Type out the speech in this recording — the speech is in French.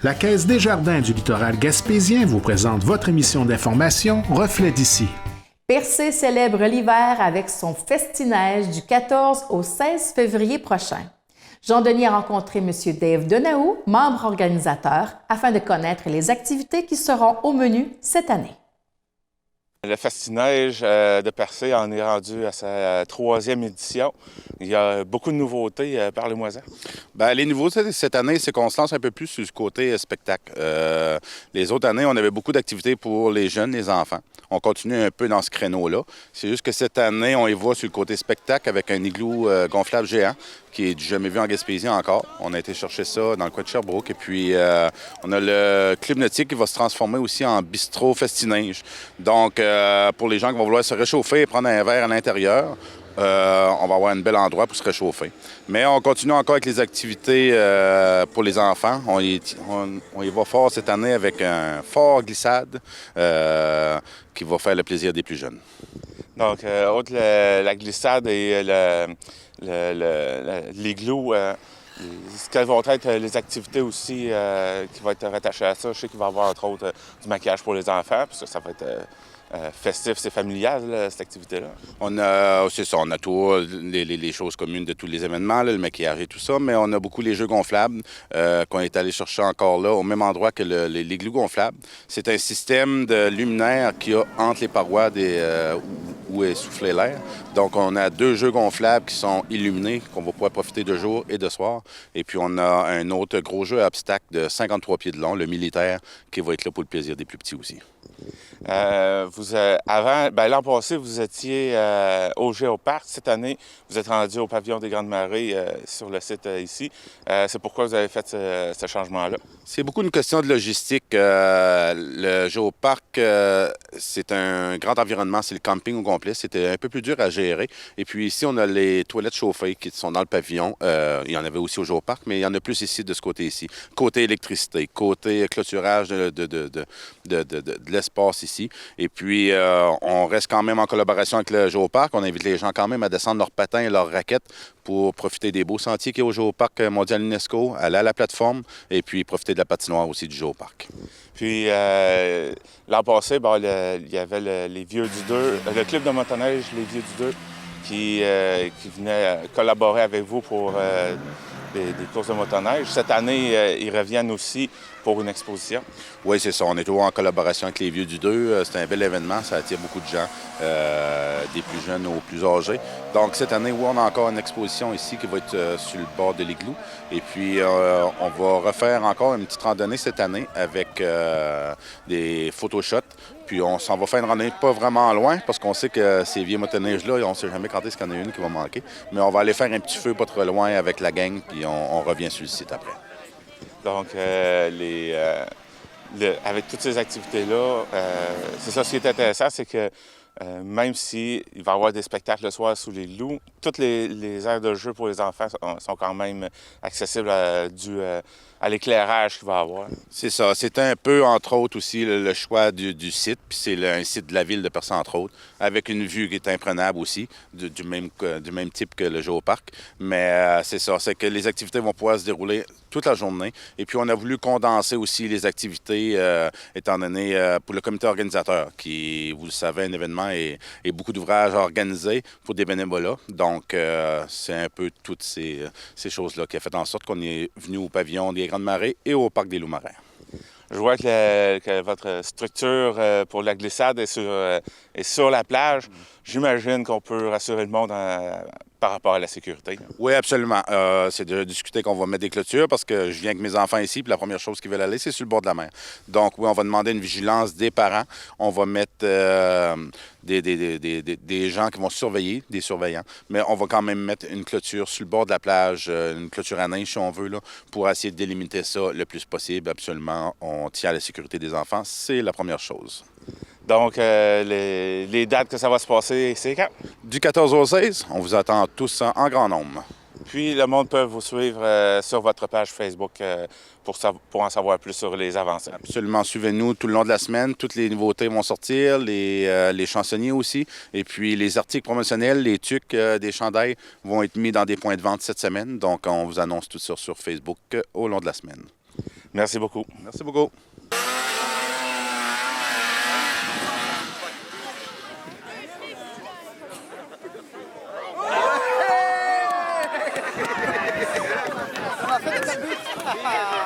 La Caisse des Jardins du littoral gaspésien vous présente votre émission d'information Reflet d'ici. Percé célèbre l'hiver avec son festineige du 14 au 16 février prochain. Jean-Denis a rencontré M. Dave Denaou, membre organisateur, afin de connaître les activités qui seront au menu cette année. Le Festineige de Percé en est rendu à sa troisième édition. Il y a beaucoup de nouveautés. Parlez-moi-en. Bien, les nouveautés cette année, c'est qu'on se lance un peu plus sur le côté spectacle. Les autres années, on avait beaucoup d'activités pour les jeunes, les enfants. On continue un peu dans ce créneau-là. C'est juste que cette année, on y va sur le côté spectacle avec un igloo gonflable géant qui est du jamais vu en Gaspésie encore. On a été chercher ça dans le coin de Sherbrooke. Et puis, on a le club nautique qui va se transformer aussi en bistrot festinage. Donc, pour les gens qui vont vouloir se réchauffer et prendre un verre à l'intérieur, on va avoir un bel endroit pour se réchauffer. Mais on continue encore avec les activités pour les enfants. On y va fort cette année avec un fort glissade qui va faire le plaisir des plus jeunes. Donc, outre la glissade et l'igloo, quelles vont être les activités aussi qui vont être rattachées à ça? Je sais qu'il va y avoir, entre autres, du maquillage pour les enfants, parce que ça va être festif, c'est familial, là, cette activité-là. C'est ça, on a tout, les choses communes de tous les événements, là, le maquillage et tout ça, mais on a beaucoup les jeux gonflables qu'on est allé chercher encore là, au même endroit que l'igloo gonflable. C'est un système de luminaire qu'il y a entre les parois où est soufflé l'air. Donc, on a deux jeux gonflables qui sont illuminés, qu'on va pouvoir profiter de jour et de soir. Et puis, on a un autre gros jeu à obstacles de 53 pieds de long, le militaire, qui va être là pour le plaisir des plus petits aussi. L'an passé, vous étiez au Géoparc. Cette année, vous êtes rendu au pavillon des Grandes Marées sur le site ici. C'est pourquoi vous avez fait ce changement-là? C'est beaucoup une question de logistique. Le Géoparc, c'est un grand environnement, c'est le camping au complet. C'était un peu plus dur à gérer. Et puis ici, on a les toilettes chauffées qui sont dans le pavillon. Il y en avait aussi au Géoparc, mais il y en a plus ici de ce côté-ci. Côté électricité, côté clôturage de l'espace ici. Et puis, on reste quand même en collaboration avec le Géoparc. On invite les gens quand même à descendre leurs patins et leurs raquettes pour profiter des beaux sentiers qu'il y a au Géoparc mondial UNESCO, aller à la plateforme et puis profiter de la patinoire aussi du Géoparc. Puis, l'an passé, il y avait les Vieux du 2, le club de motoneige Les Vieux du 2 qui venait collaborer avec vous pour des courses de motoneige. Cette année, ils reviennent aussi pour une exposition. Oui, c'est ça. On est toujours en collaboration avec les Vieux du 2. C'est un bel événement. Ça attire beaucoup de gens, des plus jeunes aux plus âgés. Donc, cette année, on a encore une exposition ici qui va être sur le bord de l'igloo. Et puis, on va refaire encore une petite randonnée cette année avec des photoshots. Puis, on s'en va faire une randonnée pas vraiment loin parce qu'on sait que ces vieux motoneiges-là, on ne sait jamais quand est-ce qu'il y en a une qui va manquer. Mais on va aller faire un petit feu pas trop loin avec la gang, puis on revient sur le site après. Donc, avec toutes ces activités-là, c'est ça ce qui est intéressant, c'est que même s'il va y avoir des spectacles le soir sous les loups, toutes les aires de jeu pour les enfants sont quand même accessibles dû à l'éclairage qu'il va y avoir. C'est ça. C'est un peu, entre autres, aussi le choix du site. Puis c'est un site de la ville de Percé, entre autres, avec une vue qui est imprenable aussi, du même type que le Géoparc. Mais c'est ça. C'est que les activités vont pouvoir se dérouler toute la journée. Et puis, on a voulu condenser aussi les activités, étant donné pour le comité organisateur, qui, vous le savez, un événement et beaucoup d'ouvrages à organiser pour des bénévolats. Donc, c'est un peu toutes ces choses-là qui a fait en sorte qu'on est venu au pavillon des Grandes Marées et au Parc des Loups marins. Je vois que votre structure pour la glissade est sur la plage. J'imagine qu'on peut rassurer le monde par rapport à la sécurité. Oui, absolument. C'est de discuter qu'on va mettre des clôtures parce que je viens avec mes enfants ici, puis la première chose qu'ils veulent aller, c'est sur le bord de la mer. Donc, oui, on va demander une vigilance des parents. On va mettre des gens qui vont surveiller, des surveillants, mais on va quand même mettre une clôture sur le bord de la plage, une clôture à neige, si on veut, là, pour essayer de délimiter ça le plus possible. Absolument, on tient à la sécurité des enfants. C'est la première chose. Donc, les dates que ça va se passer, c'est quand? Du 14 au 16, on vous attend tous en grand nombre. Puis, le monde peut vous suivre sur votre page Facebook pour en savoir plus sur les avancées. Absolument. Suivez-nous tout le long de la semaine. Toutes les nouveautés vont sortir, les chansonniers aussi. Et puis, les articles promotionnels, les tucs des chandails vont être mis dans des points de vente cette semaine. Donc, on vous annonce tout ça sur Facebook au long de la semaine. Merci beaucoup. Merci beaucoup. On a fait des buts.